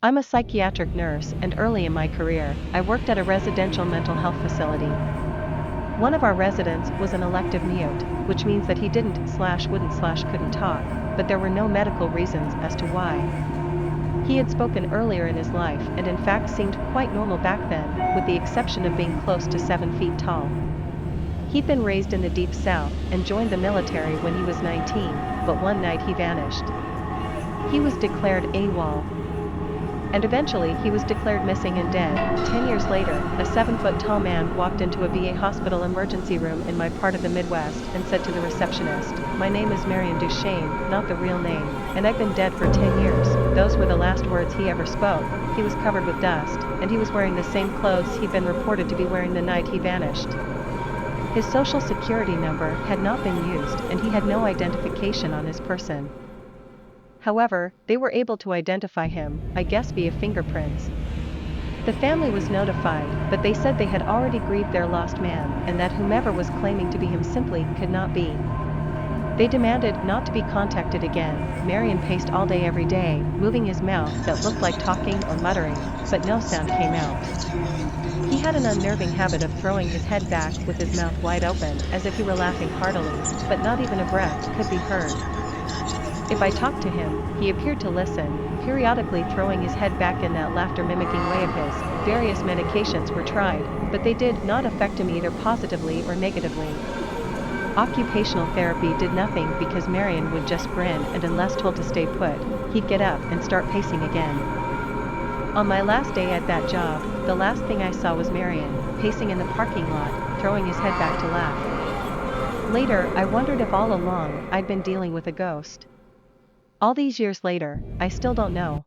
I'm a psychiatric nurse, and early in my career, I worked at a residential mental health facility. One of our residents was an elective mute, which means that he didn't/wouldn't/couldn't talk, but there were no medical reasons as to why. He had spoken earlier in his life and in fact seemed quite normal back then, with the exception of being close to 7 feet tall. He'd been raised in the Deep South and joined the military when he was 19, but one night he vanished. He was declared AWOL. And eventually he was declared missing and dead. 10 years later, a 7-foot tall man walked into a VA hospital emergency room in my part of the Midwest and said to the receptionist, "My name is Marion Duchesne, not the real name, and I've been dead for 10 years." Those were the last words he ever spoke. He was covered with dust, and he was wearing the same clothes he'd been reported to be wearing the night he vanished. His social security number had not been used and he had no identification on his person. However, they were able to identify him, I guess via fingerprints. The family was notified, but they said they had already grieved their lost man and that whomever was claiming to be him simply could not be. They demanded not to be contacted again. Marion paced all day every day, moving his mouth that looked like talking or muttering, but no sound came out. He had an unnerving habit of throwing his head back with his mouth wide open as if he were laughing heartily, but not even a breath could be heard. If I talked to him, he appeared to listen, periodically throwing his head back in that laughter-mimicking way of his. Various medications were tried, but they did not affect him either positively or negatively. Occupational therapy did nothing because Marion would just grin and unless told to stay put, he'd get up and start pacing again. On my last day at that job, the last thing I saw was Marion, pacing in the parking lot, throwing his head back to laugh. Later, I wondered if all along I'd been dealing with a ghost. All these years later, I still don't know.